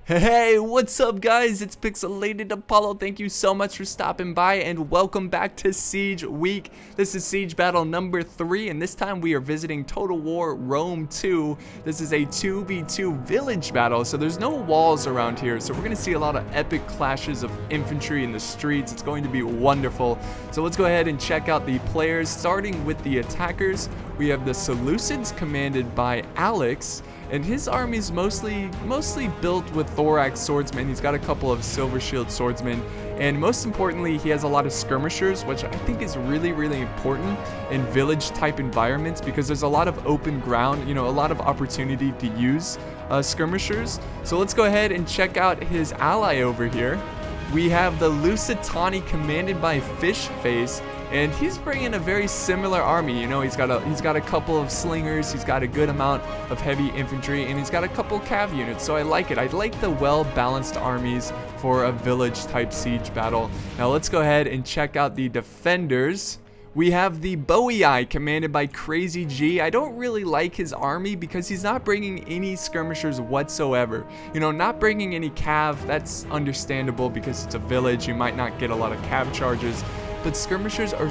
Hey, what's up guys? It's Pixelated Apollo. Thank you so much for stopping by and welcome back to Siege Week. This is Siege Battle number 3 and this time we are visiting Total War Rome 2. This is a 2v2 village battle, so there's no walls around here. So we're going to see a lot of epic clashes of infantry in the streets. It's going to be wonderful. So let's go ahead and check out the players, starting with the attackers. We have the Seleucids commanded by Aleeex. And his army's mostly built with thorax swordsmen. He's got a couple of silver shield swordsmen, and most importantly, he has a lot of skirmishers, which I think is really important in village type environments because there's a lot of open ground, a lot of opportunity to use skirmishers. So let's go ahead and check out his ally over here. We have the Lusitani commanded by Fishface, and he's bringing a very similar army. He's got a couple of slingers, he's got a good amount of heavy infantry, and he's got a couple cav units. So I like it. I like the well-balanced armies for a village type siege battle. Now let's go ahead and check out the defenders. We have the Boii commanded by Crazy G. I don't really like his army because he's not bringing any skirmishers whatsoever. Not bringing any cav, that's understandable because it's a village. You might not get a lot of cav charges. But skirmishers are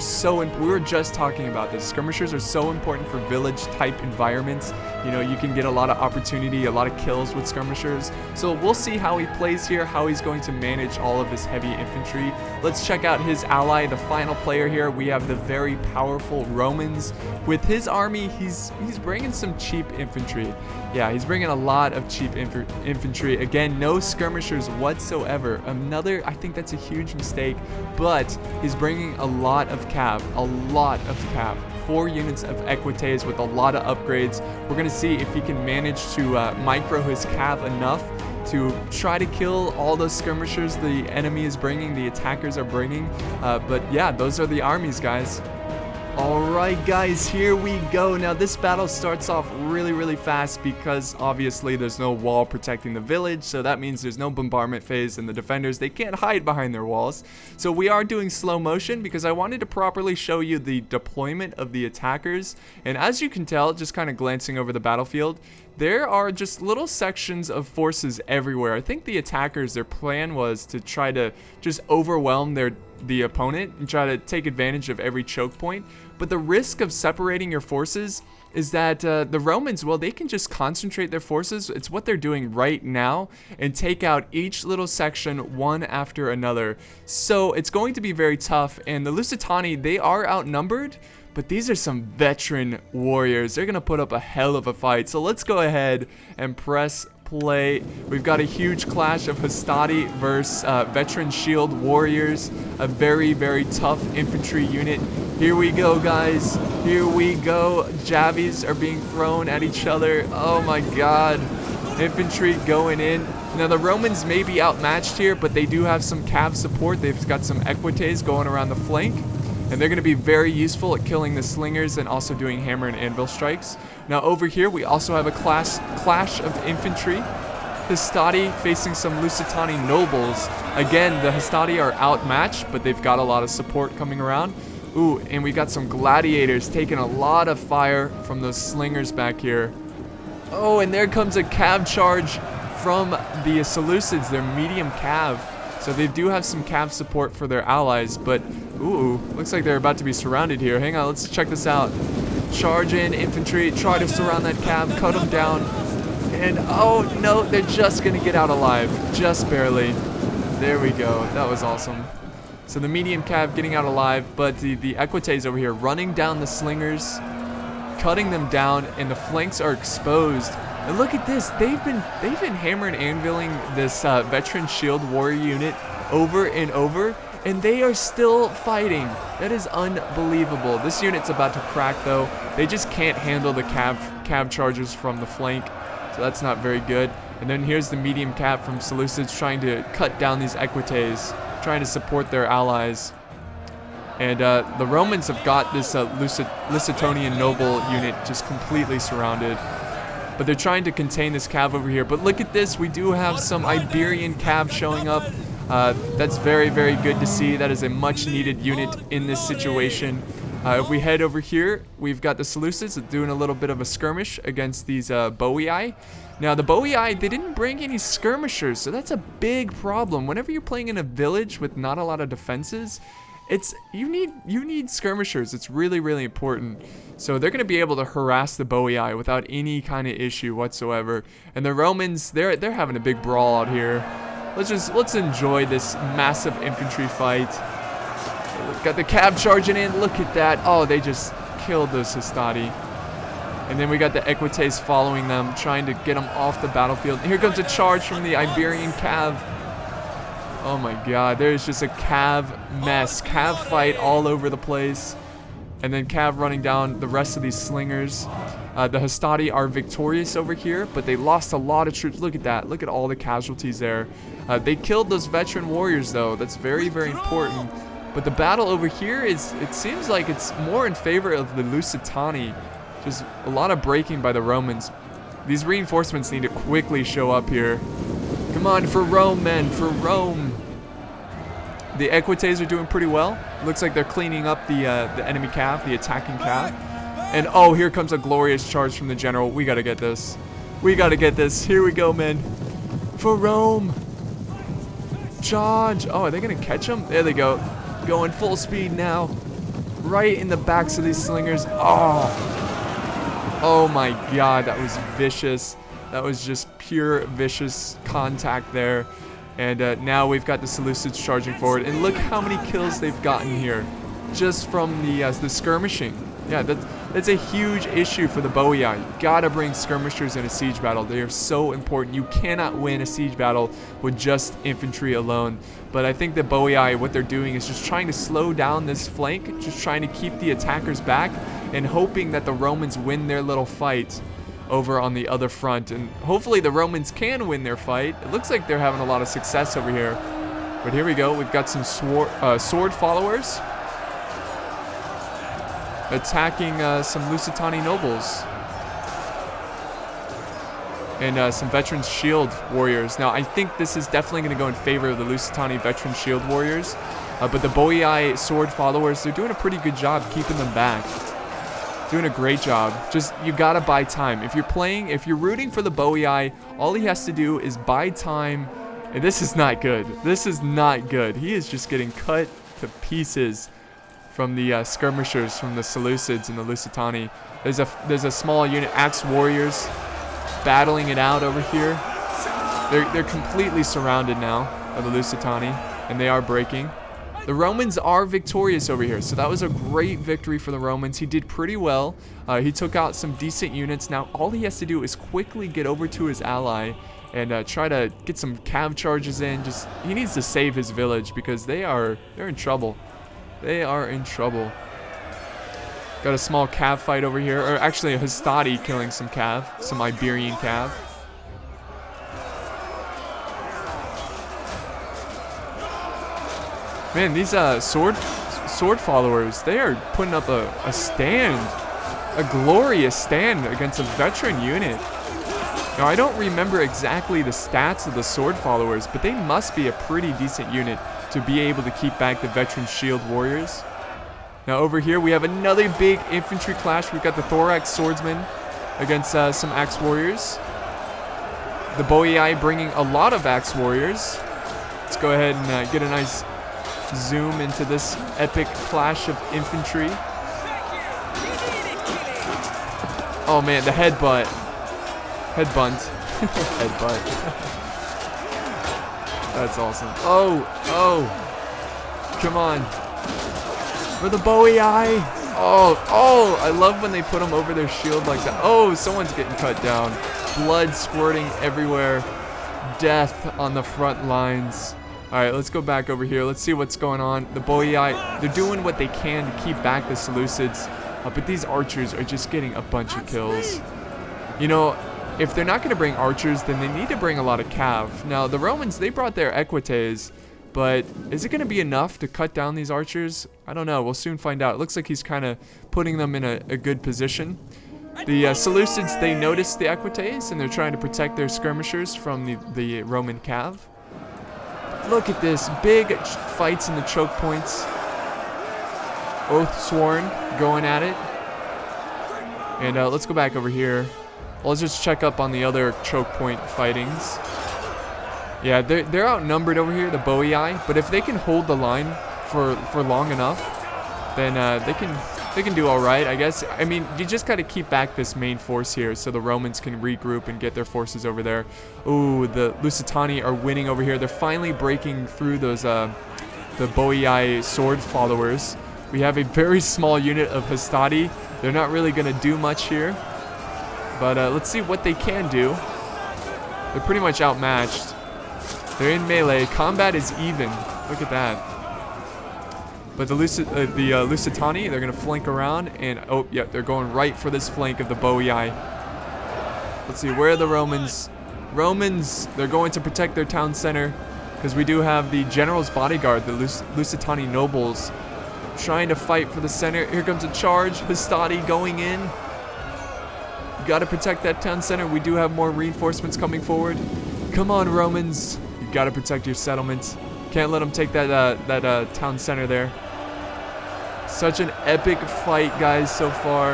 we were just talking about this. Skirmishers are so important for village type environments. You can get a lot of opportunity, a lot of kills with skirmishers. So we'll see how he plays here, how he's going to manage all of his heavy infantry. Let's check out his ally, the final player here. We have the very powerful Romans. With his army, he's bringing some cheap infantry. Yeah, he's bringing a lot of cheap infantry. Again, no skirmishers whatsoever. I think that's a huge mistake, but he's bringing a lot of cav, 4 units of equites with a lot of upgrades. We're gonna see if he can manage to micro his cav enough to try to kill all those skirmishers the enemy is bringing, the attackers are bringing. But yeah, those are the armies, guys. Alright guys, here we go. Now this battle starts off really fast because obviously there's no wall protecting the village, so that means there's no bombardment phase, and the defenders, they can't hide behind their walls. So we are doing slow motion because I wanted to properly show you the deployment of the attackers. And as you can tell, just kind of glancing over the battlefield, there are just little sections of forces everywhere. I think the attackers, their plan was to try to just overwhelm the opponent and try to take advantage of every choke point. But the risk of separating your forces is that the Romans, well, they can just concentrate their forces. It's what they're doing right now, and take out each little section one after another. So it's going to be very tough, and the Lusitani, they are outnumbered, but these are some veteran warriors. They're going to put up a hell of a fight. So let's go ahead and press play. We've got a huge clash of Hastati versus veteran shield warriors, a very tough infantry unit. Here we go, guys. Here we go. Javies are being thrown at each other. Oh my god. Infantry going in. Now the Romans may be outmatched here, but they do have some cav support. They've got some equites going around the flank, and they're going to be very useful at killing the slingers and also doing hammer and anvil strikes. Now over here we also have a clash of infantry. Hastati facing some Lusitani nobles. Again, the Hastati are outmatched, but they've got a lot of support coming around. Ooh, and we got some gladiators taking a lot of fire from those slingers back here. Oh, and there comes a cav charge from the Seleucids, their medium cav. So they do have some cav support for their allies, but ooh, looks like they're about to be surrounded here. Hang on, let's check this out. Charge in, infantry, try to surround that cav, cut them down. And oh no, they're just gonna get out alive, just barely. There we go, that was awesome. So the medium cav getting out alive, but the equites over here running down the slingers, cutting them down, and the flanks are exposed. And look at this, they've been hammer and anviling this veteran shield warrior unit over and over, and they are still fighting. That is unbelievable. This unit's about to crack though. They just can't handle the cav charges from the flank, so that's not very good. And then here's the medium cav from Seleucids trying to cut down these equites, trying to support their allies. And the Romans have got this Lusitanian noble unit just completely surrounded. But they're trying to contain this cav over here. But look at this, we do have some Iberian cav showing up. That's very good to see. That is a much needed unit in this situation. If we head over here, we've got the Seleucids doing a little bit of a skirmish against these Boii. Now, the Boii, they didn't bring any skirmishers, so that's a big problem. Whenever you're playing in a village with not a lot of defenses, you need skirmishers. It's really, really important. So they're going to be able to harass the Boii without any kind of issue whatsoever. And the Romans, they're having a big brawl out here. Let's enjoy this massive infantry fight. Got the cav charging in. Look at that. Oh, they just killed those Hastati. And then we got the Equites following them, trying to get them off the battlefield. Here comes a charge from the Iberian cav. Oh my god, there's just a cav mess. Cav fight all over the place. And then cav running down the rest of these slingers. The Hastati are victorious over here, but they lost a lot of troops. Look at that. Look at all the casualties there. They killed those veteran warriors, though. That's very, very important. But the battle over here it seems like it's more in favor of the Lusitani. Just a lot of breaking by the Romans. These reinforcements need to quickly show up here. Come on, for Rome, men, for Rome. The Equites are doing pretty well. Looks like they're cleaning up the enemy cav, the attacking cav. And oh, here comes a glorious charge from the general. We gotta get this. We gotta get this. Here we go, men. For Rome. Charge. Oh, are they gonna catch them? There they go. Going full speed now. Right in the backs of these slingers. Oh my god, that was vicious. That was just pure vicious contact there. And now we've got the Seleucids charging forward. And look how many kills they've gotten here. Just from the skirmishing. Yeah, that's a huge issue for the Boii. You gotta bring skirmishers in a siege battle. They are so important. You cannot win a siege battle with just infantry alone. But I think the Boii, what they're doing is just trying to slow down this flank, just trying to keep the attackers back, and hoping that the Romans win their little fight over on the other front. And hopefully the Romans can win their fight. It looks like they're having a lot of success over here. But here we go. We've got some sword followers attacking some Lusitani nobles. And some veteran shield warriors. Now, I think this is definitely going to go in favor of the Lusitani veteran shield warriors. But the Boii sword followers, they're doing a pretty good job keeping them back. Doing a great job. Just, you gotta buy time. If you're rooting for the Boii, all he has to do is buy time. And this is not good. This is not good. He is just getting cut to pieces from the skirmishers from the Seleucids and the Lusitani. There's a small unit, axe warriors, battling it out over here. They're completely surrounded now by the Lusitani, and they are breaking. The Romans are victorious over here, so that was a great victory for the Romans. He did pretty well. He took out some decent units. Now all he has to do is quickly get over to his ally and try to get some cav charges in. He needs to save his village because they're in trouble. They are in trouble. Got a small cav fight over here, or actually a Hastati killing some cav, some Iberian cav. Man, these sword followers, they are putting up a stand, a glorious stand against a veteran unit. Now, I don't remember exactly the stats of the sword followers, but they must be a pretty decent unit to be able to keep back the veteran shield warriors. Now, over here, we have another big infantry clash. We've got the thorax swordsmen against some axe warriors. The Boii bringing a lot of axe warriors. Let's go ahead and get a nice zoom into this epic clash of infantry. Oh man, the headbutt. Headbutt. That's awesome. Oh. Come on. For the Boii. Oh, I love when they put them over their shield like that. Oh, someone's getting cut down. Blood squirting everywhere. Death on the front lines. Alright, let's go back over here. Let's see what's going on. The Boii, they're doing what they can to keep back the Seleucids. But these archers are just getting a bunch of kills. You know, if they're not going to bring archers, then they need to bring a lot of cav. Now, the Romans, they brought their Equites. But is it going to be enough to cut down these archers? I don't know. We'll soon find out. It looks like he's kind of putting them in a good position. The Seleucids, they noticed the Equites, and they're trying to protect their skirmishers from the Roman cav. Look at this. Big fights in the choke points. Oath Sworn going at it. And let's go back over here. Let's just check up on the other choke point fightings. Yeah, they're outnumbered over here, the Boii, but if they can hold the line for long enough, then they can do all right, I guess. I mean, you just got to keep back this main force here so the Romans can regroup and get their forces over there. Ooh, the Lusitani are winning over here. They're finally breaking through those the Boii sword followers. We have a very small unit of Hastati. They're not really going to do much here, but let's see what they can do. They're pretty much outmatched. They're in melee. Combat is even. Look at that. But the Lusitani, they're going to flank around. And, oh, yeah, they're going right for this flank of the Boii. Let's see, where are the Romans? Romans, they're going to protect their town center. Because we do have the general's bodyguard, the Lusitani nobles, trying to fight for the center. Here comes a charge. Hastati going in. You got to protect that town center. We do have more reinforcements coming forward. Come on, Romans. You got to protect your settlements. Can't let them take that town center there. Such an epic fight, guys, so far.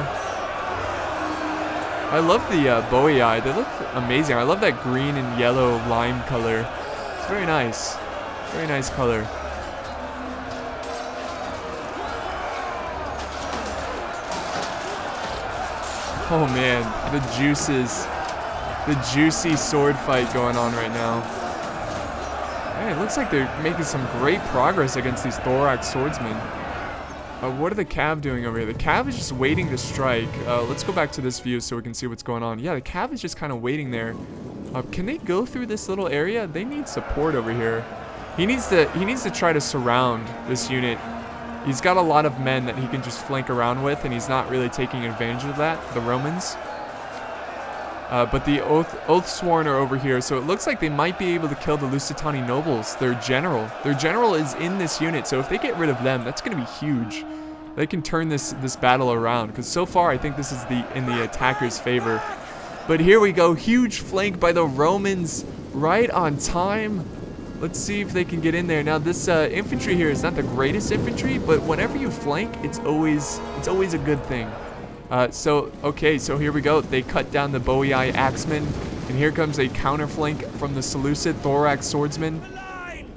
I love the Boii. They look amazing. I love that green and yellow lime color. It's very nice. Very nice color. Oh man, the juices. The juicy sword fight going on right now. Hey, it looks like they're making some great progress against these thorax swordsmen. What are the Cav doing over here? The Cav is just waiting to strike. Let's go back to this view so we can see what's going on. Yeah, the Cav is just kind of waiting there. Can they go through this little area? They need support over here. He needs to try to surround this unit. He's got a lot of men that he can just flank around with, and he's not really taking advantage of that, the Romans. But the Oath Sworn are over here, so it looks like they might be able to kill the Lusitani nobles, their general. Their general is in this unit, so if they get rid of them, that's going to be huge. They can turn this battle around, because so far I think this is in the attacker's favor. But here we go, huge flank by the Romans, right on time. Let's see if they can get in there. Now this infantry here is not the greatest infantry, but whenever you flank, it's always a good thing. Okay, so here we go. They cut down the Boii axemen, and here comes a counter flank from the Seleucid thorax swordsmen.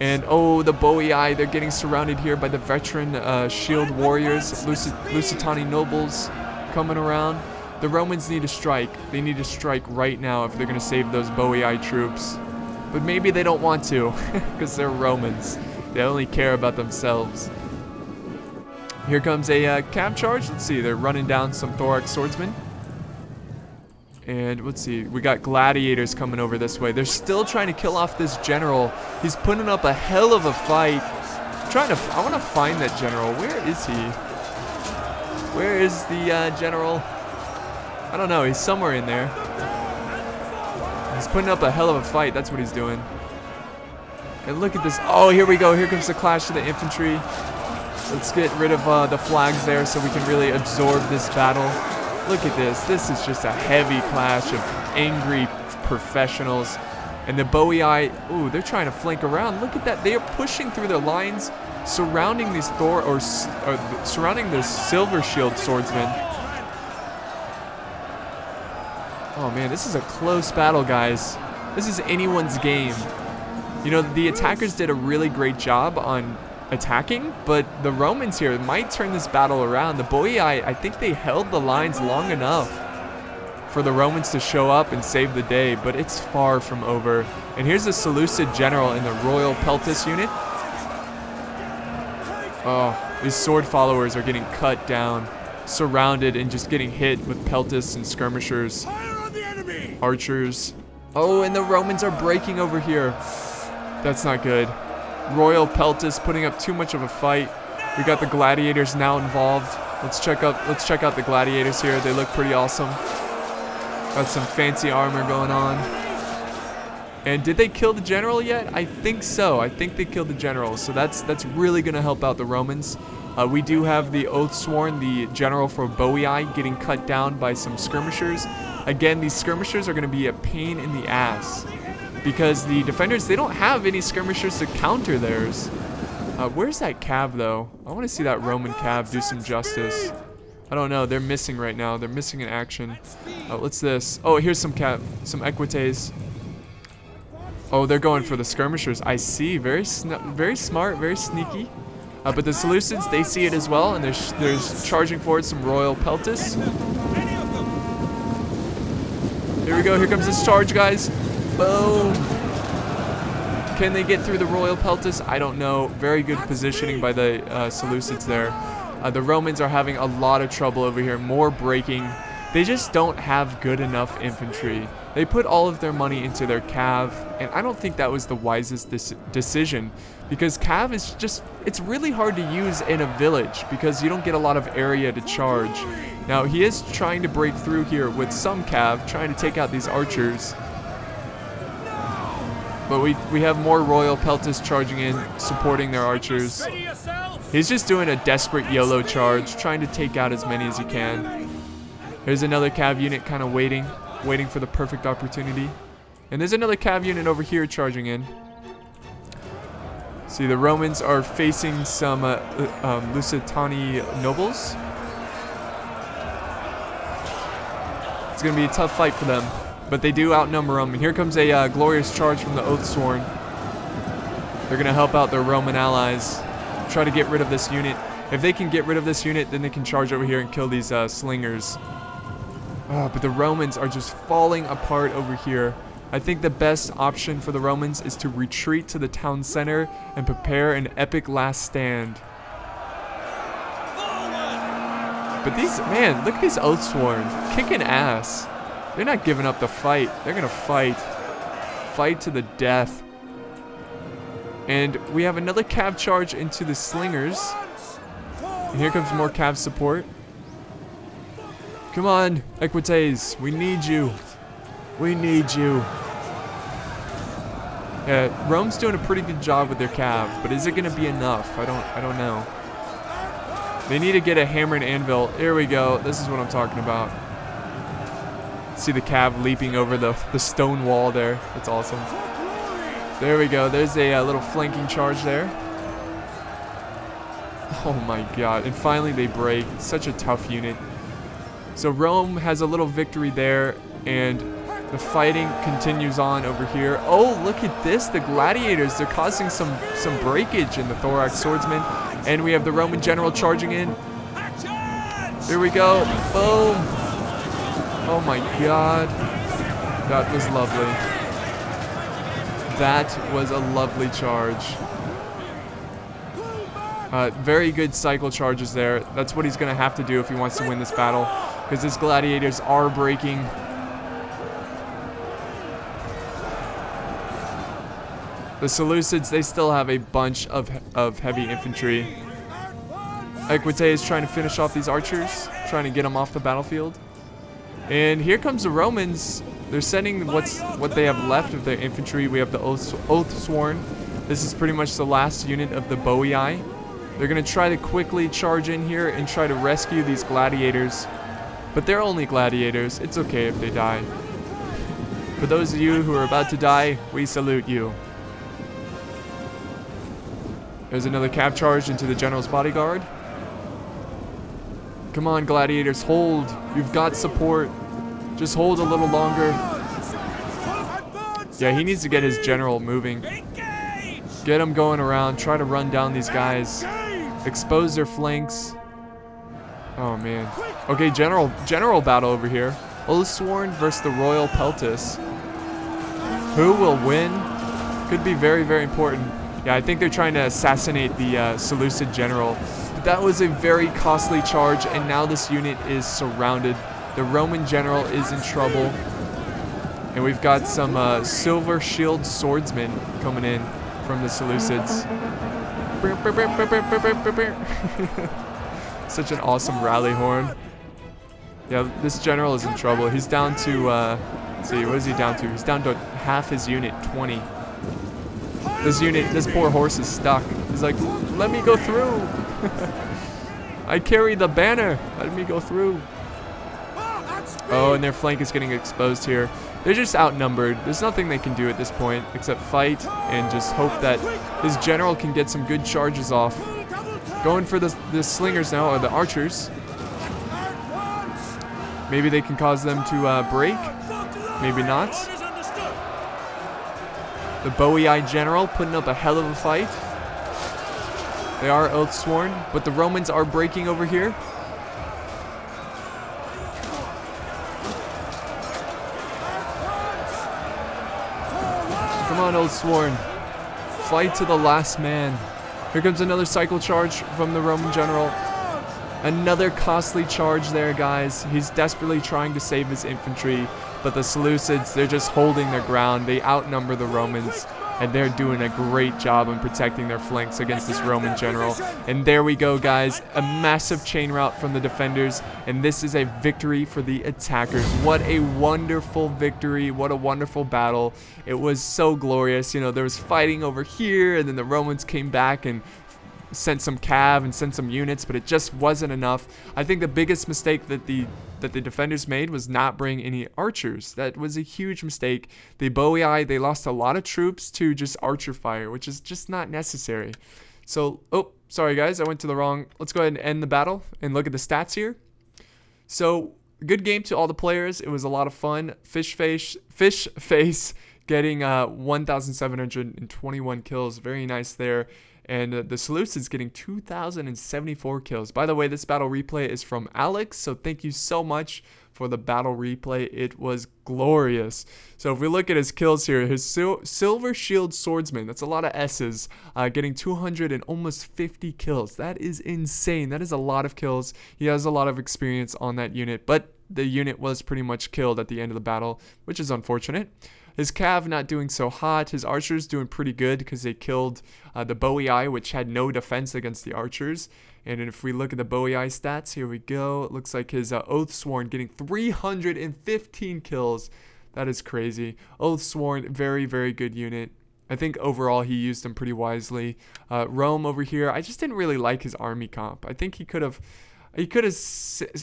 And oh, the Boii, they're getting surrounded here by the veteran shield warriors, Lusitani nobles coming around. The Romans need to strike. They need to strike right now if they're going to save those Boii troops. But maybe they don't want to, because they're Romans. They only care about themselves. Here comes a cav charge. Let's see, they're running down some thorax swordsmen. And let's see, we got gladiators coming over this way. They're still trying to kill off this general. He's putting up a hell of a fight. I want to find that general. Where is he? Where is the general? I don't know, he's somewhere in there. He's putting up a hell of a fight. That's what he's doing. And look at this. Oh, here we go. Here comes the clash of the infantry. Let's get rid of the flags there so we can really absorb this battle. Look at this. This is just a heavy clash of angry professionals. And the Boii, ooh, they're trying to flank around. Look at that. They are pushing through their lines, surrounding these surrounding the silver shield swordsmen. Oh man, this is a close battle, guys. This is anyone's game. You know, the attackers did a really great job on attacking, but the Romans here might turn this battle around. The Boii, I think they held the lines long enough for the Romans to show up and save the day, but it's far from over. And here's the Seleucid general in the Royal Peltis unit. Oh, these sword followers are getting cut down, surrounded, and just getting hit with Peltis and skirmishers. Archers. Oh, and the Romans are breaking over here. That's not good. Royal Peltis putting up too much of a fight. We got the gladiators now involved. Let's check out the gladiators here. They look pretty awesome. Got some fancy armor going on. And did they kill the general yet? I think so. I think they killed the general. So that's really gonna help out the Romans. We do have the Oath Sworn, the general for Boii, getting cut down by some skirmishers. Again, these skirmishers are going to be a pain in the ass because the defenders, they don't have any skirmishers to counter theirs. Where's that cav, though? I want to see that Roman cav do some justice. I don't know. They're missing right now. They're missing in action. What's this? Oh, here's some equites. Oh, they're going for the skirmishers. I see. Very smart. Very sneaky. But the Seleucids, they see it as well, and they're charging forward some royal peltis. Here we go. Here comes this charge, guys. Boom. Can they get through the royal peltis? I don't know. Very good positioning by the Seleucids there. The Romans are having a lot of trouble over here. More breaking. They just don't have good enough infantry. They put all of their money into their cav, and I don't think that was the wisest decision, because cav is just, it's really hard to use in a village because you don't get a lot of area to charge. Now, he is trying to break through here with some cav, trying to take out these archers. But we have more royal peltis charging in, supporting their archers. He's just doing a desperate YOLO charge, trying to take out as many as he can. Here's another cav unit kind of waiting for the perfect opportunity. And there's another cav unit over here charging in. See, the Romans are facing some Lusitani nobles. It's going to be a tough fight for them, but they do outnumber them. And here comes a glorious charge from the Oathsworn. They're going to help out their Roman allies, try to get rid of this unit. If they can get rid of this unit, then they can charge over here and kill these slingers. Oh, but the Romans are just falling apart over here. I think the best option for the Romans is to retreat to the town center and prepare an epic last stand. But these, man, look at these Oathsworn, kicking ass. They're not giving up the fight. They're gonna fight. Fight to the death. And we have another cav charge into the slingers. And here comes more cav support. Come on, equites, we need you. We need you. Yeah, Rome's doing a pretty good job with their cav, but is it gonna be enough? I don't know. They need to get a hammer and anvil. Here we go. This is what I'm talking about. See the cav leaping over the stone wall there. That's awesome. There we go. There's a little flanking charge there. Oh my god. And finally they break. Such a tough unit. So Rome has a little victory there, and the fighting continues on over here. Oh, look at this. The gladiators, they're causing some breakage in the thorax swordsmen. And we have the Roman general charging in. Here we go. Boom. Oh my god. That was lovely. That was a lovely charge. Very good cycle charges there. That's what he's going to have to do if he wants to win this battle, because his gladiators are breaking. The Seleucids, they still have a bunch of heavy infantry. Equite is trying to finish off these archers, trying to get them off the battlefield. And here comes the Romans. They're sending what they have left of their infantry. We have the Oathsworn. This is pretty much the last unit of the Boii. They're going to try to quickly charge in here and try to rescue these gladiators. But they're only gladiators. It's okay if they die. For those of you who are about to die, we salute you. There's another cav charge into the general's bodyguard. Come on, gladiators, hold. You've got support. Just hold a little longer. Yeah, he needs to get his general moving. Get him going around. Try to run down these guys. Expose their flanks. Oh, man. Okay, general battle over here. Oathsworn versus the Royal Peltis. Who will win? Could be very, very important. Yeah, I think they're trying to assassinate the Seleucid general. But that was a very costly charge, and now this unit is surrounded. The Roman general is in trouble. And we've got some silver shield swordsmen coming in from the Seleucids. Such an awesome rally horn. Yeah, this general is in trouble. He's down to, let's see, what is he down to? He's down to half his unit, 20. This poor horse is stuck. He's like, let me go through. I carry the banner. Let me go through. Oh, and their flank is getting exposed here. they're just outnumbered. There's nothing they can do at this point except fight and just hope that his general can get some good charges off. Going for the slingers now, or the archers. Maybe they can cause them to break. Maybe not. The Boii general putting up a hell of a fight. They are oath-sworn, but the Romans are breaking over here. Come on, oath-sworn. Fight to the last man. Here comes another cycle charge from the Roman general. Another costly charge there, guys. He's desperately trying to save his infantry, but the Seleucids, they're just holding their ground. They outnumber the Romans, and they're doing a great job in protecting their flanks against this Roman general. And there we go, guys. A massive chain rout from the defenders, and this is a victory for the attackers. What a wonderful victory. What a wonderful battle. It was so glorious. You know, there was fighting over here, and then the Romans came back and sent some cav and sent some units, but it just wasn't enough. I think the biggest mistake that the defenders made was not bring any archers. That was a huge mistake. The Boii, they lost a lot of troops to just archer fire, which is just not necessary. So, oh, sorry guys, I went to the wrong. Let's go ahead and end the battle and look at the stats here. So, good game to all the players. It was a lot of fun. Fish face getting 1,721 kills. Very nice there. And the Seleucids getting 2,074 kills. By the way, this battle replay is from Aleeex, so thank you so much for the battle replay. It was glorious. So if we look at his kills here, his Silver Shield Swordsman, that's a lot of S's, getting 250 kills. That is insane. That is a lot of kills. He has a lot of experience on that unit, but the unit was pretty much killed at the end of the battle, which is unfortunate. His cav not doing so hot. His archers doing pretty good because they killed the Boii, which had no defense against the archers. And if we look at the Boii stats, here we go. It looks like his Oathsworn getting 315 kills. That is crazy. Oathsworn, very, very good unit. I think overall he used them pretty wisely. Rome over here, I just didn't really like his army comp. I think he could have...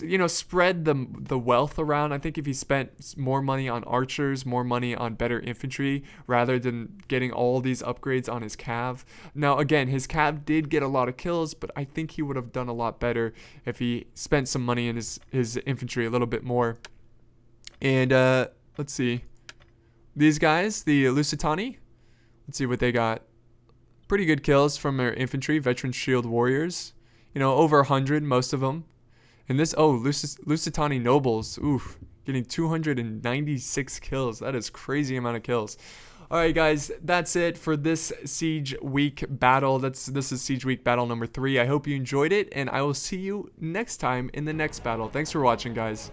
you know, spread the wealth around. I think if he spent more money on archers, more money on better infantry, rather than getting all these upgrades on his cav. Now, again, his cav did get a lot of kills, but I think he would have done a lot better if he spent some money in his infantry a little bit more. And, let's see. These guys, the Lusitani, let's see what they got. Pretty good kills from their infantry, veteran shield warriors. You know, over 100, most of them. And this, oh, Lusitani nobles, oof, getting 296 kills. That is crazy amount of kills. All right, guys, that's it for this Siege Week battle. This is Siege Week battle number 3. I hope you enjoyed it, and I will see you next time in the next battle. Thanks for watching, guys.